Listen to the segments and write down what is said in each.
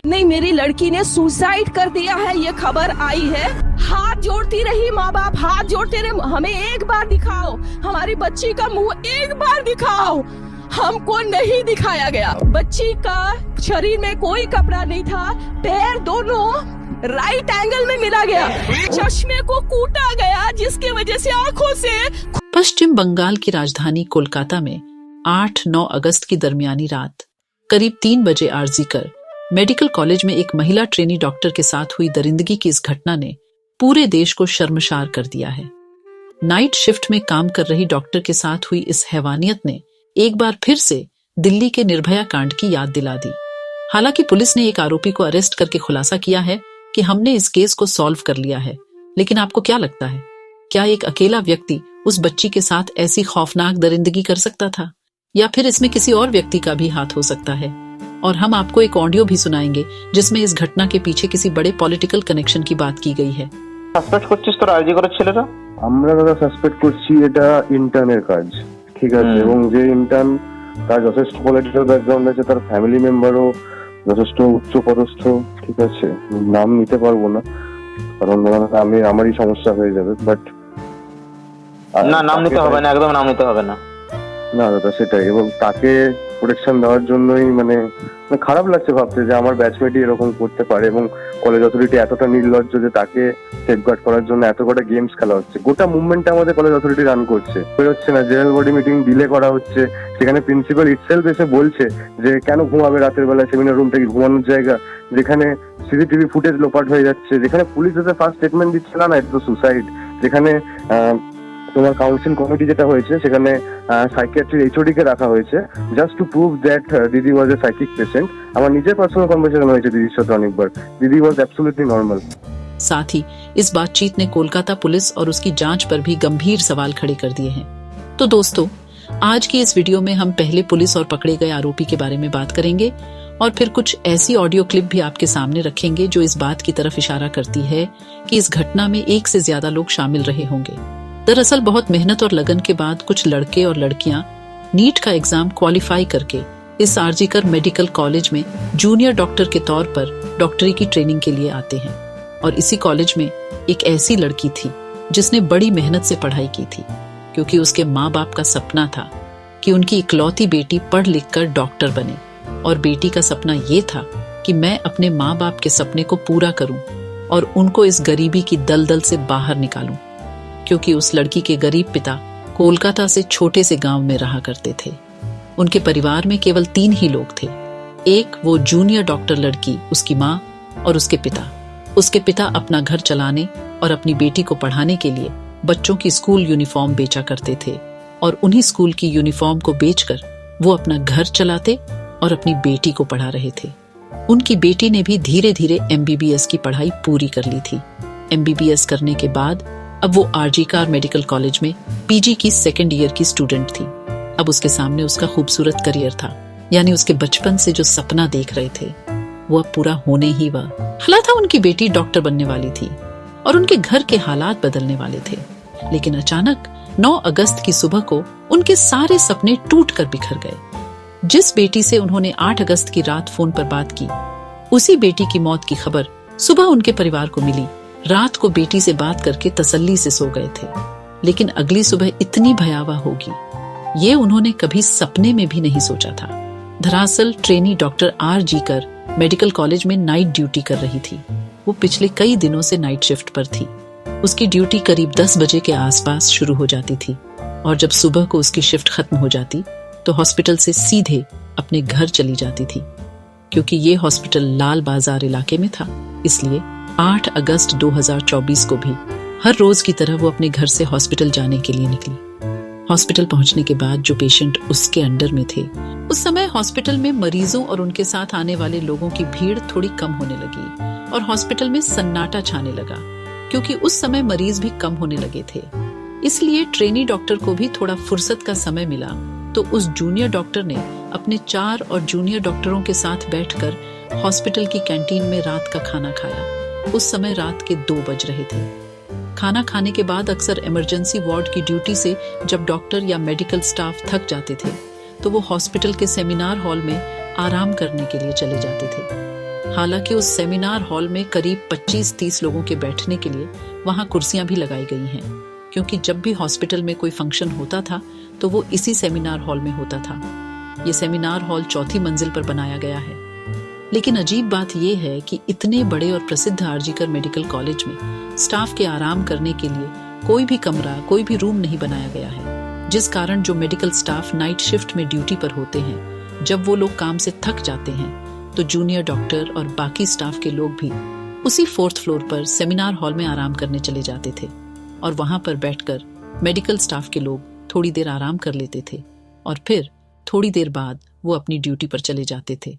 नहीं, मेरी लड़की ने सुसाइड कर दिया है, ये खबर आई है। हाथ जोड़ती रही माँ बाप, हाथ जोड़ते रहे, हमें एक बार दिखाओ, हमारी बच्ची का मुंह एक बार दिखाओ। हमको नहीं दिखाया गया। बच्ची का शरीर में कोई कपड़ा नहीं था, पैर दोनों राइट एंगल में मिला गया, चश्मे को कूटा गया जिसकी वजह से आंखों से। पश्चिम बंगाल की राजधानी कोलकाता में 8-9 अगस्त की दरमियानी रात करीब 3 बजे आरजीकर मेडिकल कॉलेज में एक महिला ट्रेनी डॉक्टर के साथ हुई दरिंदगी की इस घटना ने पूरे देश को शर्मसार कर दिया है। नाइट शिफ्ट में काम कर रही डॉक्टर के साथ हुई इस हैवानियत ने एक बार फिर से दिल्ली के निर्भया कांड की याद दिला दी। हालांकि पुलिस ने एक आरोपी को अरेस्ट करके खुलासा किया है कि हमने इस केस को सॉल्व कर लिया है, लेकिन आपको क्या लगता है, क्या एक अकेला व्यक्ति उस बच्ची के साथ ऐसी खौफनाक दरिंदगी कर सकता था, या फिर इसमें किसी और व्यक्ति का भी हाथ हो सकता है? और हम आपको एक ऑडियो भी सुनाएंगे जिसमें इस घटना के पीछे किसी बड़े पॉलिटिकल कनेक्शन की बात की गई है। সাসপেক্ট করছিস তোর আরজি করার ছেলেরা? আমরা দাদা সাসপেক্ট করছি এটা ইন্টার্নের কাজ, ঠিক আছে, এবং যে ইন্টার্ন তার যথেষ্ট পলিটিক্যাল ব্যাকগ্রাউন্ড আছে, তার ফ্যামিলি মেম্বারও যথেষ্ট উচ্চ পদস্থ, ঠিক আছে, নাম নিতে পারবো না কারণ আমি আমারই সমস্যা হয়ে যাবে, বাট না নাম নিতে হবে না, একদম নাম নিতে হবে না। না দাদা সেটাই, এবং তাকে প্রোটেকশন দেওয়ার জন্যই মানে খারাপ লাগছে ভাবতে যে আমার ব্যাচমেটই এরকম করতে পারে, এবং কলেজ অথরিটি এতটা নির্লজ্জ যে তাকে সেফগার্ড করার জন্য এত কটা গেমস খেলা হচ্ছে। গোটা মুভমেন্টটা আমাদের কলেজ অথরিটি রান করছে, হচ্ছে না, জেনারেল বডি মিটিং ডিলে করা হচ্ছে, সেখানে প্রিন্সিপাল ইটসেলফ এসে বলছে যে কেন ঘুমাবে রাতের বেলা, সেমিনার রুম থেকে ঘুমানোর জায়গা, যেখানে সিসিটিভি ফুটেজ লোপাট হয়ে যাচ্ছে, যেখানে পুলিশ এসে ফার্স্ট স্টেটমেন্ট দিচ্ছে না এটা তো সুসাইড, যেখানে তোমার কাউন্সিল কমিটি যেটা হয়েছে সেখানে সাইকিয়াট্রির এইচওডি কে রাখা হয়েছে জাস্ট টু প্রুভ দ্যাট দিদি ওয়াজ এ সাইকিক পেশেন্ট। আমার নিজের পার্সোনাল কনভারসেশন হয়েছে দিদির সাথে অনেকবার, দিদি ওয়াজ অ্যাবসলিউটলি নর্মাল। साथ ही इस बातचीत ने कोलकाता पुलिस और उसकी जांच पर भी गंभीर सवाल खड़े कर दिए हैं। तो दोस्तों, आज की इस वीडियो में हम पहले पुलिस और पकड़े गए आरोपी के बारे में बात करेंगे और फिर कुछ ऐसी ऑडियो क्लिप भी आपके सामने रखेंगे जो इस बात की तरफ इशारा करती है कि इस घटना में एक से ज्यादा लोग शामिल रहे होंगे। दरअसल बहुत मेहनत और लगन के बाद कुछ लड़के और लड़कियां नीट का एग्जाम क्वालिफाई करके इस आरजीकर मेडिकल कॉलेज में जूनियर डॉक्टर के तौर पर डॉक्टरी की ट्रेनिंग के लिए आते हैं। और इसी कॉलेज में एक ऐसी लड़की थी जिसने बड़ी मेहनत से पढ़ाई की थी, क्योंकि उसके माँ बाप का सपना था कि उनकी इकलौती बेटी पढ़ लिख कर डॉक्टर बने, और बेटी का सपना ये था कि मैं अपने माँ बाप के सपने को पूरा करूं और उनको इस गरीबी की दलदल से बाहर निकालूं, क्योंकि उस लड़की के गरीब पिता कोलकाता से छोटे से गांव में रहा करते थे। उनके परिवार में केवल 3 ही लोग थे, एक वो जूनियर डॉक्टर लड़की, उसकी माँ और उसके पिता। उसके पिता अपना घर चलाने और अपनी बेटी को पढ़ाने के लिए बच्चों की स्कूल यूनिफॉर्म बेचा करते थे, और उन्हीं स्कूल की यूनिफॉर्म को बेचकर वो अपना घर चलाते और अपनी बेटी को पढ़ा रहे थे। उनकी बेटी ने भी धीरे धीरे MBBS की पढ़ाई पूरी कर ली थी। MBBS करने के बाद अब वो आरजीकर मेडिकल कॉलेज में PG की 2nd ईयर की स्टूडेंट थी। अब उसके सामने उसका खूबसूरत करियर था, यानी उसके बचपन से जो सपना देख रहे थे वो अब पूरा होने ही वाला था। उनकी बेटी डॉक्टर बनने वाली थी और उनके घर के हालात बदलने वाले थे। लेकिन अचानक 9 अगस्त की सुबह को उनके सारे सपने टूट कर बिखर गए। जिस बेटी से उन्होंने 8 अगस्त की रात फोन पर बात की, उसी बेटी की मौत की खबर सुबह उनके परिवार को मिली। रात को बेटी से बात करके तसल्ली से सो गए थे, लेकिन अगली सुबह इतनी भयावह होगी ये उन्होंने कभी सपने में भी नहीं सोचा था। दरअसल trainee doctor RG Kar medical college में नाइट ड्यूटी कर रही थी। वो पिछले कई दिनों से नाइट शिफ्ट पर थी। उसकी ड्यूटी करीब 10 बजे के आसपास शुरू हो जाती थी, और जब सुबह को उसकी शिफ्ट खत्म हो जाती तो हॉस्पिटल से सीधे अपने घर चली जाती थी। क्योंकि ये हॉस्पिटल लाल बाजार इलाके में था, इसलिए 8 अगस्त 2024 को भी हर रोज की तरह वो अपने घर से हॉस्पिटल जाने के लिए निकली। हॉस्पिटल पहुंचने के बाद जो पेशेंट उसके अंडर में थे, उस समय हॉस्पिटल में मरीजों और उनके साथ आने वाले लोगों की भीड़ थोड़ी कम होने लगी और हॉस्पिटल में सन्नाटा छाने लगा, क्योंकि उस समय मरीज भी कम होने लगे थे। इसलिए ट्रेनी डॉक्टर को भी थोड़ा फुर्सत का समय मिला, तो उस जूनियर डॉक्टर ने अपने 4 और जूनियर डॉक्टरों के साथ बैठकर हॉस्पिटल की कैंटीन में रात का खाना खाया। उस समय रात के 2 बज रहे थे। खाना खाने के बाद अक्सर इमरजेंसी वार्ड की ड्यूटी से जब डॉक्टर या मेडिकल स्टाफ थक जाते थे तो वो हॉस्पिटल के सेमिनार हॉल में आराम करने के लिए चले जाते थे। हालांकि उस सेमिनार हॉल में करीब 25-30 लोगों के बैठने के लिए वहां कुर्सियां भी लगाई गई हैं, क्योंकि जब भी हॉस्पिटल में कोई फंक्शन होता था तो वो इसी सेमिनार हॉल में होता था। ये सेमिनार हॉल 4थी मंजिल पर बनाया गया है। लेकिन अजीब बात यह है कि इतने बड़े और प्रसिद्ध आरजीकर मेडिकल कॉलेज में स्टाफ के आराम करने के लिए कोई भी कमरा, कोई भी रूम नहीं बनाया गया है, जिस कारण जो मेडिकल स्टाफ नाइट शिफ्ट में ड्यूटी पर होते हैं, जब वो लोग काम से थक जाते हैं तो जूनियर डॉक्टर और बाकी स्टाफ के लोग भी उसी 4th फ्लोर पर सेमिनार हॉल में आराम करने चले जाते थे और वहां पर बैठकर मेडिकल स्टाफ के लोग थोड़ी देर आराम कर लेते थे और फिर थोड़ी देर बाद वो अपनी ड्यूटी पर चले जाते थे।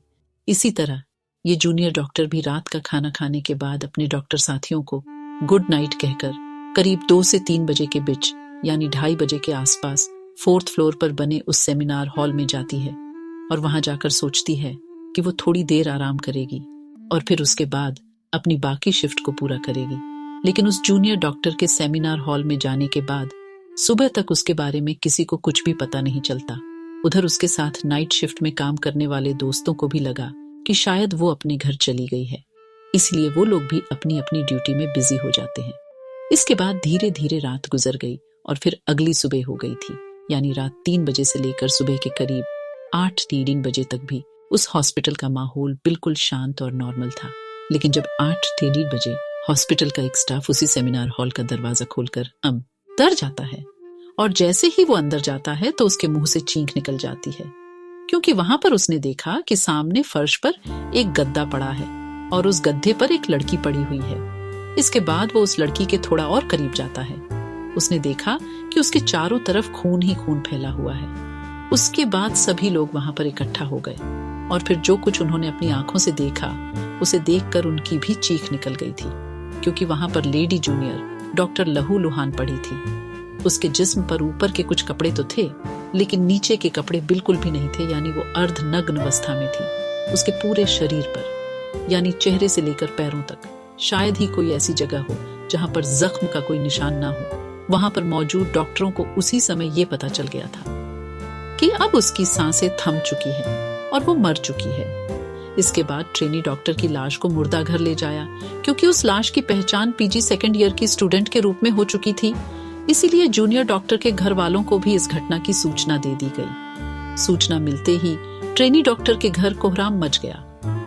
इसी तरह ये जूनियर डॉक्टर भी रात का खाना खाने के बाद अपने डॉक्टर साथियों को गुड नाइट कहकर करीब 2 से 3 बजे के बीच यानी 2:30 बजे के आसपास 4th फ्लोर पर बने उस सेमिनार हॉल में जाती है और वहां जाकर सोचती है कि वो थोड़ी देर आराम करेगी और फिर उसके बाद अपनी बाकी शिफ्ट को पूरा करेगी। लेकिन उस जूनियर डॉक्टर के सेमिनार हॉल में जाने के बाद सुबह तक उसके बारे में किसी को कुछ भी पता नहीं चलता। उधर उसके साथ नाइट शिफ्ट में काम करने वाले दोस्तों को भी लगा कि शायद वो अपने घर चली गई है, इसलिए वो लोग भी अपनी अपनी ड्यूटी में बिजी हो जाते हैं। इसके बाद धीरे धीरे रात गुजर गई और फिर अगली सुबह हो गई थी, यानी रात 3 बजे से लेकर सुबह के करीब 8-3 बजे तक भी उस हॉस्पिटल का माहौल बिल्कुल शांत और नॉर्मल था। लेकिन जब 8-3 बजे हॉस्पिटल का एक स्टाफ उसी सेमिनार हॉल का दरवाजा खोलकर अंदर जाता है और जैसे ही वो अंदर जाता है तो उसके मुंह से चीख निकल जाती है, क्योंकि वहां पर उसने देखा कि सामने फर्श पर एक गद्दा पड़ा है और उस गद्दे पर एक लड़की पड़ी हुई है। इसके बाद वो उस लड़की के थोड़ा और करीब जाता है। उसने देखा कि उसके चारों तरफ खून ही खून फैला हुआ है। उसके बाद सभी लोग वहां पर इकट्ठा हो गए और फिर जो कुछ उन्होंने अपनी आंखों से देखा उसे देखकर उनकी भी चीख निकल गई थी, क्योंकि वहां पर लेडी जूनियर डॉक्टर लहू लुहान पड़ी थी। उसके जिस्म पर ऊपर के कुछ कपड़े तो थे, लेकिन नीचे के कपड़े बिल्कुल भी नहीं थे, यानी वो अर्धनग्न अवस्था में थी। उसके पूरे शरीर पर, यानी चेहरे से लेकर पैरों तक, शायद ही कोई ऐसी जगह हो जहां पर जख्म का कोई निशान ना हो। वहां पर मौजूद डॉक्टरों को उसी समय ये पता चल गया था कि अब उसकी सांसें थम चुकी हैं और वो मर चुकी है। इसके बाद ट्रेनी डॉक्टर की लाश को मुर्दा घर ले जाया, क्योंकि उस लाश की पहचान पीजी 2nd ईयर की स्टूडेंट के रूप में हो चुकी थी। इसीलिए जूनियर डॉक्टर के घर वालों को भी इस घटना की सूचना दे दी गई। सूचना मिलते ही ट्रेनी डॉक्टर के घर कोहराम मच गया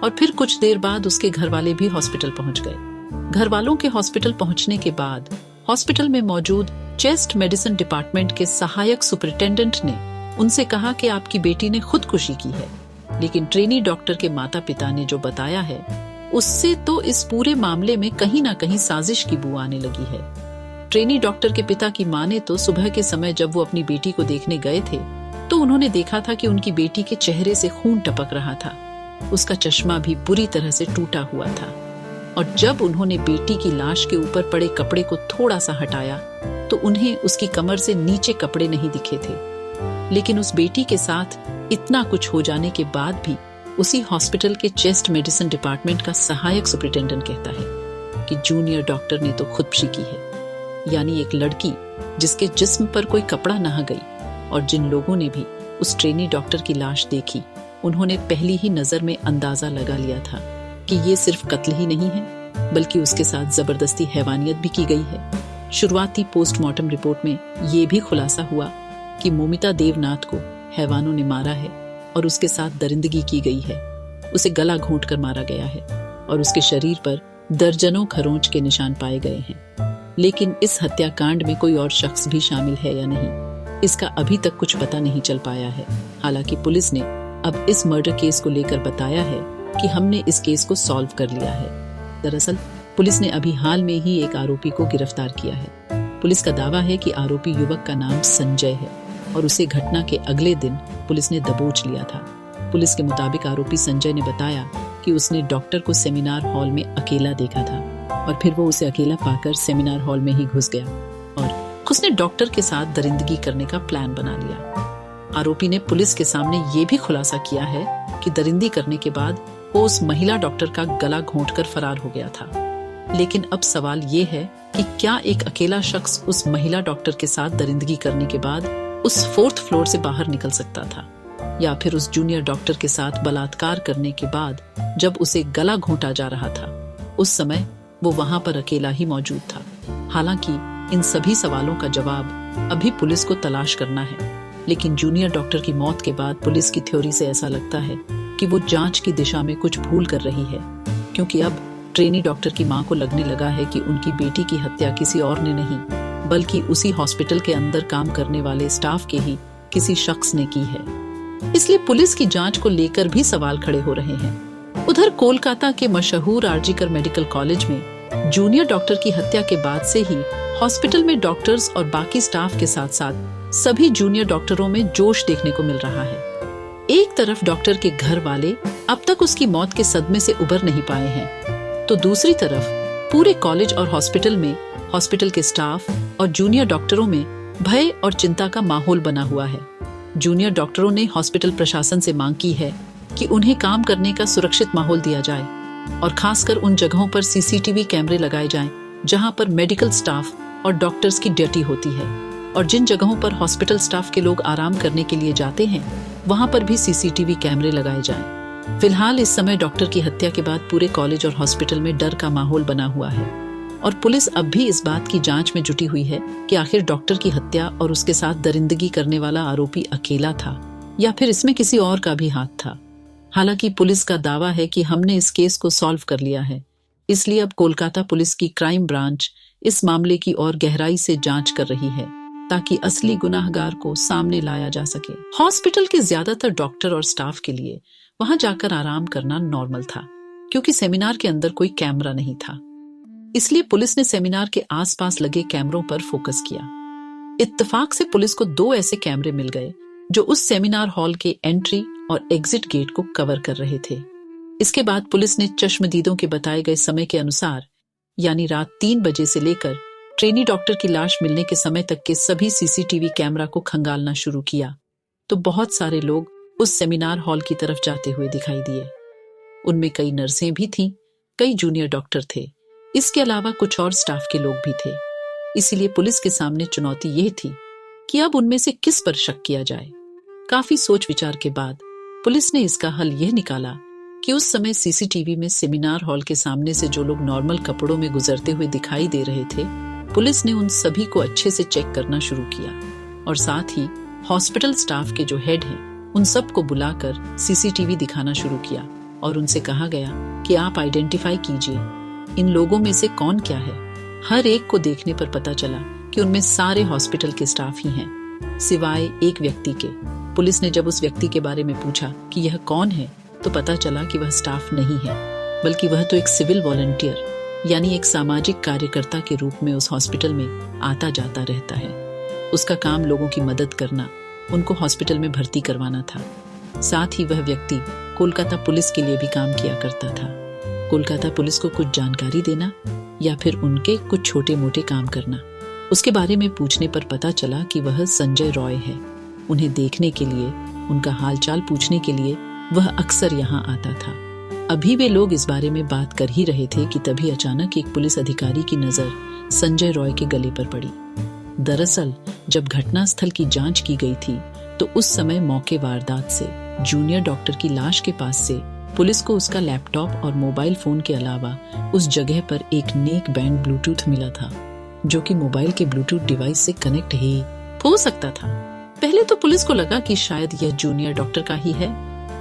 और फिर कुछ देर बाद उसके घर वाले भी हॉस्पिटल पहुंच गए। घर वालों के हॉस्पिटल पहुंचने के बाद हॉस्पिटल में मौजूद चेस्ट मेडिसिन डिपार्टमेंट के सहायक सुपरिटेंडेंट ने उनसे कहा कि आपकी बेटी ने खुदकुशी की है। लेकिन ट्रेनी डॉक्टर के माता पिता ने जो बताया है उससे तो इस पूरे मामले में कहीं ना कहीं साजिश की बू आने लगी है। ट्रेनी डॉक्टर के पिता की मां ने तो सुबह के समय जब वो अपनी बेटी को देखने गए थे तो उन्होंने देखा था कि उनकी बेटी के चेहरे से खून टपक रहा था। उसका चश्मा भी बुरी तरह से टूटा हुआ था और जब उन्होंने बेटी की लाश के ऊपर पड़े कपड़े को थोड़ा सा हटाया तो उन्हें उसकी कमर से नीचे कपड़े नहीं दिखे थे। लेकिन उस बेटी के साथ इतना कुछ हो जाने के बाद भी उसी हॉस्पिटल के चेस्ट मेडिसिन डिपार्टमेंट का सहायक सुपरिटेंडेंट कहता है कि जूनियर डॉक्टर ने तो खुदकुशी की है, यानी एक लड़की जिसके जिस्म पर कोई कपड़ा न गई। और जिन लोगों ने भी उस ट्रेनी डॉक्टर की लाश देखी उन्होंने पहली ही नजर में अंदाजा लगा लिया था कि ये सिर्फ कत्ल ही नहीं है बल्कि उसके साथ जबरदस्ती हैवानियत भी की गई है। शुरुआती पोस्टमार्टम रिपोर्ट में ये भी खुलासा हुआ कि मोमिता देवनाथ को हैवानों ने मारा है और उसके साथ दरिंदगी की गई है। उसे गला घोंट कर मारा गया है और उसके शरीर पर दर्जनों खरोंच के निशान पाए गए हैं। लेकिन इस हत्याकांड में कोई और शख्स भी शामिल है या नहीं, इसका अभी तक कुछ पता नहीं चल पाया है। हालांकि पुलिस ने अब इस मर्डर केस को लेकर बताया है कि हमने इस केस को सॉल्व कर लिया है। दरअसल पुलिस ने अभी हाल में ही एक आरोपी को गिरफ्तार किया है। पुलिस का दावा है कि आरोपी युवक का नाम संजय है और उसे घटना के अगले दिन पुलिस ने दबोच लिया था। पुलिस के मुताबिक आरोपी संजय ने बताया कि उसने डॉक्टर को सेमिनार हॉल में अकेला देखा था और फिर वो उसे अकेला पाकर सेमिनार हॉल में ही घुस गया और उसने डॉक्टर के साथ दरिंदगी करने का प्लान बना लिया। आरोपी ने पुलिस के सामने ये भी खुलासा किया है कि दरिंदी करने के बाद वो उस महिला डॉक्टर का गला घोंटकर फरार हो गया था। लेकिन अब सवाल ये है कि क्या एक अकेला शख्स उस महिला डॉक्टर के साथ दरिंदगी करने के बाद उस 4th फ्लोर से बाहर निकल सकता था, या फिर उस जूनियर डॉक्टर के साथ बलात्कार करने के बाद जब उसे गला घोंटा जा रहा था, उस समय वो वहां पर अकेला ही मौजूद था। हालांकि इन सभी सवालों का जवाब अभी पुलिस को तलाश करना है, लेकिन जूनियर डॉक्टर की मौत के बाद पुलिस की थ्योरी से ऐसा लगता है कि वो जांच की दिशा में कुछ भूल कर रही है, क्योंकि अब ट्रेनी डॉक्टर की मां को लगने लगा है कि उनकी बेटी की हत्या किसी और ने नहीं, बल्कि उसी हॉस्पिटल के अंदर काम करने वाले स्टाफ के ही किसी शख्स ने की है। इसलिए पुलिस की जांच को लेकर भी सवाल खड़े हो रहे हैं। उधर कोलकाता के मशहूर आरजीकर मेडिकल कॉलेज में जूनियर डॉक्टर की हत्या के बाद से ही हॉस्पिटल में डॉक्टर्स और बाकी स्टाफ के साथ साथ सभी जूनियर डॉक्टरों में जोश देखने को मिल रहा है। एक तरफ डॉक्टर के घर वाले अब तक उसकी मौत के सदमे से उबर नहीं पाए हैं, तो दूसरी तरफ पूरे कॉलेज और हॉस्पिटल में हॉस्पिटल के स्टाफ और जूनियर डॉक्टरों में भय और चिंता का माहौल बना हुआ है। जूनियर डॉक्टरों ने हॉस्पिटल प्रशासन से मांग की है कि उन्हें काम करने का सुरक्षित माहौल दिया जाए और खासकर उन जगहों पर सीसीटीवी कैमरे लगाए जाएं जहां पर मेडिकल स्टाफ और डॉक्टर्स की ड्यूटी होती है, और जिन जगहों पर हॉस्पिटल स्टाफ के लोग आराम करने के लिए जाते हैं वहां पर भी सीसीटीवी कैमरे लगाए जाएं। फिलहाल इस समय डॉक्टर की हत्या के बाद पूरे कॉलेज और हॉस्पिटल में डर का माहौल बना हुआ है और पुलिस अब भी इस बात की जांच में जुटी हुई है कि आखिर डॉक्टर की हत्या और उसके साथ दरिंदगी करने वाला आरोपी अकेला था या फिर इसमें किसी और का भी हाथ था। हालांकि पुलिस का दावा है कि हमने इस केस को सॉल्व कर लिया है, इसलिए अब कोलकाता पुलिस की क्राइम ब्रांच इस मामले की और गहराई से जांच कर रही है ताकि असली गुनाहगार को सामने लाया जा सके। हॉस्पिटल के ज्यादातर डॉक्टर और स्टाफ के लिए वहां जाकर आराम करना नॉर्मल था, क्योंकि सेमिनार के अंदर कोई कैमरा नहीं था। इसलिए पुलिस ने सेमिनार के आसपास लगे कैमरों पर फोकस किया। इत्तेफाक से पुलिस को 2 ऐसे कैमरे मिल गए जो उस सेमिनार हॉल के एंट्री और एग्जिट गेट को कवर कर रहे थे। इसके बाद पुलिस ने चश्मदीदों के बताए गए समय के अनुसार, यानी रात 3 बजे से लेकर ट्रेनी डॉक्टर की लाश मिलने के समय तक के सभी सीसीटीवी कैमरा को खंगालना शुरू किया, तो बहुत सारे लोग उस सेमिनार हॉल की तरफ जाते हुए दिखाई दिए। उनमें कई नर्सें भी थीं, कई जूनियर डॉक्टर थे, इसके अलावा कुछ और स्टाफ के लोग भी थे। इसीलिए पुलिस के सामने चुनौती यह थी कि अब उनमें से किस पर शक किया जाए। काफी सोच विचार के बाद पुलिस ने इसका हल यह निकाला कि उस समय सीसीटीवी में सेमिनार हॉल के सामने से जो लोग नॉर्मल कपड़ों में गुजरते हुए दिखाई दे रहे थे, पुलिस ने उन सभी को अच्छे से चेक करना शुरू किया और साथ ही हॉस्पिटल स्टाफ के जो हेड हैं उन सबको बुलाकर सीसीटीवी दिखाना शुरू किया और उनसे कहा गया कि आप आइडेंटिफाई कीजिए इन लोगों में से कौन क्या है। हर एक को देखने पर पता चला कि उनमें सारे हॉस्पिटल के स्टाफ ही हैं, सिवाय एक व्यक्ति के। पुलिस ने जब उस व्यक्ति के बारे में पूछा कि यह कौन है, तो पता चला कि वह स्टाफ नहीं है, बल्कि वह तो एक सिविल वॉलंटियर यानी एक सामाजिक कार्यकर्ता के रूप में उस हॉस्पिटल में आता जाता रहता है। उसका काम लोगों की मदद करना, उनको हॉस्पिटल में भर्ती करवाना था। साथ ही वह व्यक्ति कोलकाता पुलिस के लिए भी काम किया करता था। कोलकाता पुलिस को कुछ जानकारी देना या फिर उनके कुछ छोटे मोटे काम करना। उसके बारे में पूछने पर पता चला कि वह संजय रॉय है। उन्हें देखने के लिए, उनका हालचाल पूछने के लिए वह अक्सर यहाँ आता था। अभी वे लोग इस बारे में बात कर ही रहे थे कि तभी अचानक एक पुलिस अधिकारी की नजर संजय रॉय के गले पर पड़ी। दरअसल जब घटनास्थल की जांच की गई थी तो उस समय मौके वारदात से जूनियर डॉक्टर की लाश के पास से पुलिस को उसका लैपटॉप और मोबाइल फोन के अलावा उस जगह पर एक नेक बैंड ब्लूटूथ मिला था, जो कि मोबाइल के ब्लूटूथ डिवाइस से कनेक्ट ही हो सकता था। पहले तो पुलिस को लगा कि शायद यह जूनियर डॉक्टर का ही है,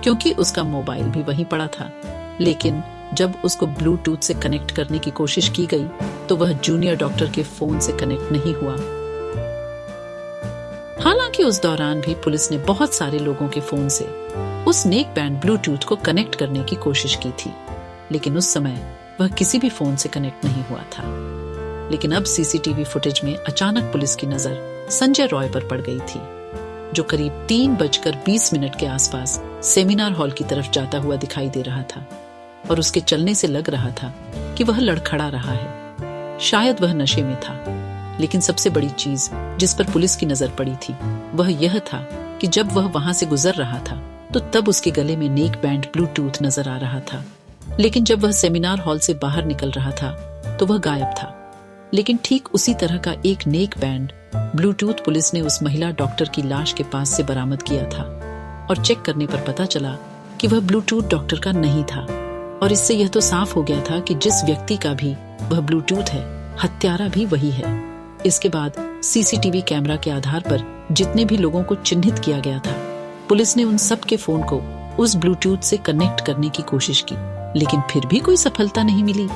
क्योंकि उसका मोबाइल भी वहीं पड़ा था। लेकिन जब उसको ब्लूटूथ से कनेक्ट करने की कोशिश की गई तो वह जूनियर डॉक्टर के फोन से कनेक्ट नहीं हुआ। हालांकि उस दौरान भी पुलिस ने बहुत सारे लोगों के फोन से उस नेक बैंड ब्लूटूथ को कनेक्ट करने की कोशिश की थी, लेकिन उस समय वह किसी भी फोन से कनेक्ट नहीं हुआ था। लेकिन अब सीसीटीवी फुटेज में अचानक पुलिस की नजर संजय रॉय पर पड़ गई थी, जो करीब 3:20 के आसपास सेमिनार हॉल की तरफ जाता हुआ दिखाई दे रहा था और उसके चलने से लग रहा था कि वह लड़खड़ा रहा है। शायद वह नशे में था। लेकिन सबसे बड़ी चीज जिस पर पुलिस की नजर पड़ी थी वह यह था कि जब वह वहां से गुजर रहा था तो तब उसके गले में नेक बैंड ब्लूटूथ नजर आ रहा था। लेकिन जब वह सेमिनार हॉल से बाहर निकल रहा था तो वह गायब था। लेकिन ठीक उसी तरह का एक नेक बैंड ब्लूटूथ पुलिस ने उस महिला डॉक्टर की लाश के पास से बरामद किया था। और चेक करने पर पता चला कि वह ब्लूटूथ डॉक्टर का नहीं था। और इससे यह तो साफ हो गया था कि जिस व्यक्ति का भी वह ब्लूटूथ है, हत्यारा भी वही है। इसके बाद सीसीटीवी कैमरा के आधार पर जितने भी लोगों को चिन्हित किया गया था, पुलिस ने उन सब के फोन को उस ब्लूटूथ से कनेक्ट करने की कोशिश की, लेकिन फिर भी कोई सफलता नहीं मिली।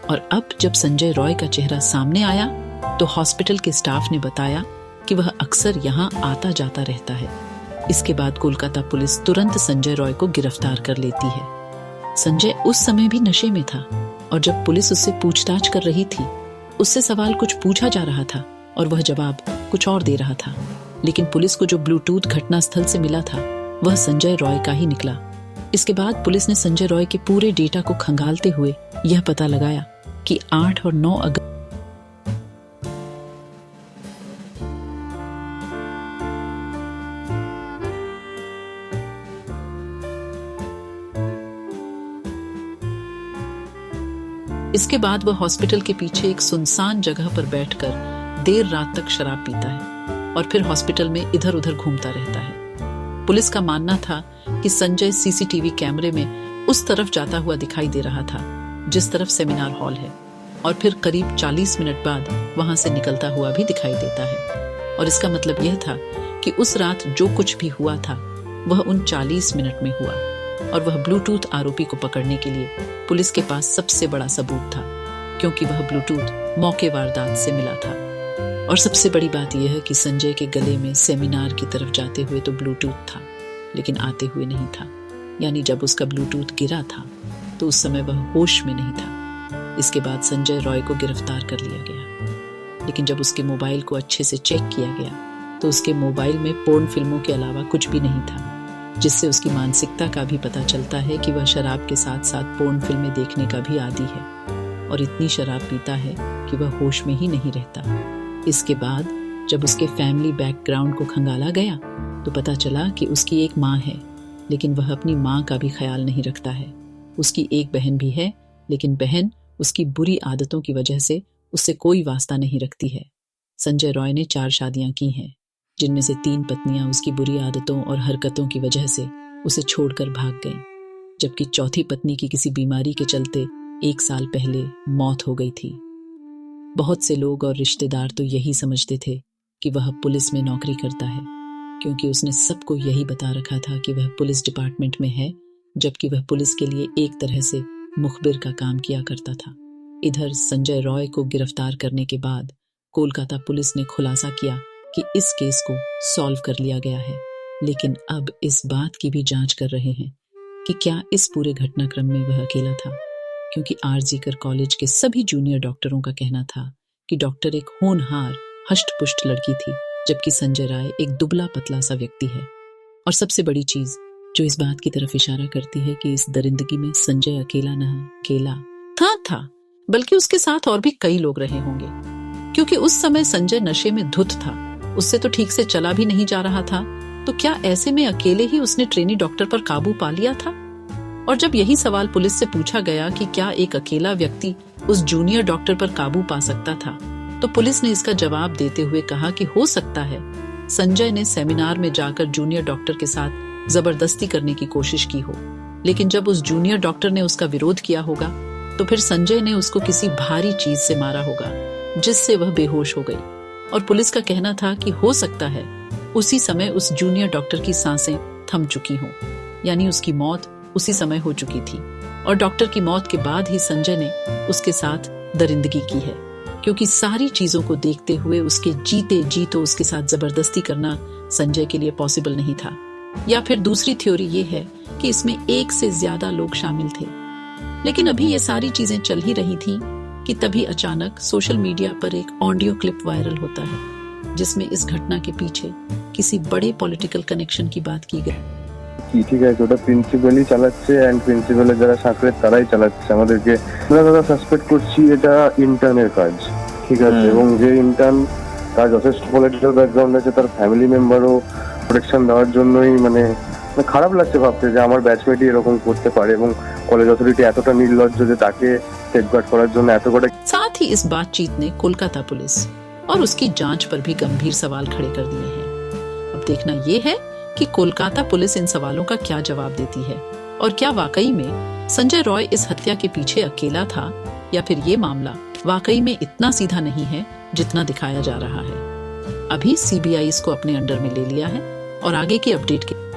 और अब जब संजय रॉय का चेहरा सामने आया तो हॉस्पिटल के स्टाफ ने बताया कि वह अक्सर यहाँ आता जाता रहता है। इसके बाद कोलकाता पुलिस तुरंत संजय रॉय को गिरफ्तार कर लेती है। संजय उस समय भी नशे में था और जब पुलिस उससे पूछताछ कर रही थी, उससे सवाल कुछ पूछा जा रहा था और वह जवाब कुछ और दे रहा था। लेकिन पुलिस को जो ब्लूटूथ घटनास्थल से मिला था वह संजय रॉय का ही निकला। इसके बाद पुलिस ने संजय रॉय के पूरे डेटा को खंगालते हुए यह पता लगाया कि 8 और 9 अगस्त इसके बाद वह हॉस्पिटल के पीछे एक सुनसान जगह पर बैठकर देर रात तक शराब पीता है और फिर हॉस्पिटल में इधर उधर घूमता रहता है। पुलिस का मानना था कि संजय सीसीटीवी कैमरे में उस तरफ जाता हुआ दिखाई दे रहा था जिस तरफ सेमिनार हॉल है, और फिर करीब 40 मिनट बाद वहां से निकलता हुआ भी दिखाई देता है। और इसका मतलब यह था कि उस रात जो कुछ भी हुआ था वह उन 40 मिनट में हुआ, और वह ब्लूटूथ आरोपी को पकड़ने के लिए पुलिस के पास सबसे बड़ा सबूत था, क्योंकि वह ब्लूटूथ मौके वारदात से मिला था। और सबसे बड़ी बात यह है कि संजय के गले में सेमिनार की तरफ जाते हुए तो ब्लूटूथ था, लेकिन आते हुए नहीं था। यानी जब उसका ब्लूटूथ गिरा था तो उस समय वह होश में नहीं था। इसके बाद संजय रॉय को गिरफ्तार कर लिया गया, लेकिन जब उसके मोबाइल को अच्छे से चेक किया गया तो उसके मोबाइल में पोर्न फिल्मों के अलावा कुछ भी नहीं था, जिससे उसकी मानसिकता का भी पता चलता है कि वह शराब के साथ साथ पोर्न फिल्में देखने का भी आदी है और इतनी शराब पीता है कि वह होश में ही नहीं रहता। इसके बाद जब उसके फैमिली बैकग्राउंड को खंगाला गया तो पता चला कि उसकी एक माँ है, लेकिन वह अपनी माँ का भी ख्याल नहीं रखता है। उसकी एक बहन भी है, लेकिन बहन उसकी बुरी आदतों की वजह से उससे कोई वास्ता नहीं रखती है। संजय रॉय ने 4 शादियां की हैं, जिनमें से 3 पत्नियां उसकी बुरी आदतों और हरकतों की वजह से उसे छोड़कर भाग गईं, जबकि चौथी पत्नी की किसी बीमारी के चलते 1 साल पहले मौत हो गई थी। बहुत से लोग और रिश्तेदार तो यही समझते थे कि वह पुलिस में नौकरी करता है, क्योंकि उसने सबको यही बता रखा था कि वह पुलिस डिपार्टमेंट में है, जबकि वह पुलिस के लिए एक तरह से मुखबिर का काम किया करता था। इधर संजय रॉय को गिरफ्तार करने के बाद कोलकाता पुलिस ने खुलासा किया कि इस केस को सॉल्व कर लिया गया है, लेकिन अब इस बात की भी जांच कर रहे हैं कि क्या इस पूरे घटनाक्रम में वह अकेला था, क्योंकि आरजीकर कॉलेज के सभी जूनियर डॉक्टरों का कहना था कि डॉक्टर एक होनहार हष्ट-पुष्ट लड़की थी, जबकि संजय राय एक दुबला पतला सा व्यक्ति है। और सबसे बड़ी चीज जो इस बात की तरफ इशारा करती है कि इस दरिंदगी में संजय अकेला था, बल्कि उसके साथ और भी कई लोग रहे होंगे, क्योंकि उस समय संजय नशे में धुत था, उससे तो ठीक से चला भी नहीं जा रहा था। तो क्या ऐसे में अकेले ही उसने ट्रेनी डॉक्टर पर काबू पा लिया था? और जब यही सवाल पुलिस से पूछा गया कि क्या एक अकेला व्यक्ति उस जूनियर डॉक्टर पर काबू पा सकता था, तो पुलिस ने इसका जवाब देते हुए कहा कि हो सकता है संजय ने सेमिनार में जाकर जूनियर डॉक्टर के साथ जबरदस्ती करने की कोशिश की हो, लेकिन जब उस जूनियर डॉक्टर ने उसका विरोध किया होगा तो फिर संजय ने उसको किसी भारी चीज से मारा होगा, जिससे वह बेहोश हो गई। और पुलिस का कहना था कि हो सकता है उसी समय उस जूनियर डॉक्टर की सांसें थम चुकी हों, यानी उसकी मौत उसी समय हो चुकी थी। और डॉक्टर की मौत के बाद ही संजय ने उसके साथ दरिंदगी की है, क्योंकि सारी चीजों को देखते हुए उसके जीते जी तो उसके साथ जबरदस्ती करना संजय के लिए पॉसिबल नहीं था। या फिर दूसरी थ्योरी ये है कि इसमें एक से ज्यादा लोग शामिल थे। लेकिन अभी ये सारी चीजें चल ही रही थी कि तभी अचानक सोशल मीडिया पर एक ऑडियो क्लिप वायरल होता है, जिसमें इस घटना के पीछे किसी बड़े पॉलिटिकल कनेक्शन की बात की गई। ঠিক আছে, ওটা প্রিন্সিপালই চালাচ্ছে এন্ড প্রিন্সিপালের যারা সাকরেত তারাই চালাচ্ছে আমাদেরকে। আমরা দাদা সাসপেক্ট করছি এটা ইন্টার্নের কাজ, ঠিক আছে, এবং যে ইন্টার্ন তার যথেষ্ট পলিটিক্যাল ব্যাকগ্রাউন্ড আছে, তার ফ্যামিলি মেম্বারও প্রোটেকশন দেওয়ার জন্যই মানে খারাপ লাগছে ভাবতে যে আমার ব্যাচমেটই এরকম করতে পারে এবং কলেজ অথরিটি এতটা নির্লজ্জ যে তাকে সেফগার্ড করার জন্য এত কটা। साथ ही इस बातचीत ने कोलकाता पुलिस और उसकी जांच पर भी गंभीर सवाल खड़े कर दिए हैं। अब देखना यह है कि कोलकाता पुलिस इन सवालों का क्या जवाब देती है और क्या वाकई में संजय रॉय इस हत्या के पीछे अकेला था या फिर ये मामला वाकई में इतना सीधा नहीं है जितना दिखाया जा रहा है। अभी सीबीआई इसको अपने अंडर में ले लिया है और आगे की अपडेट के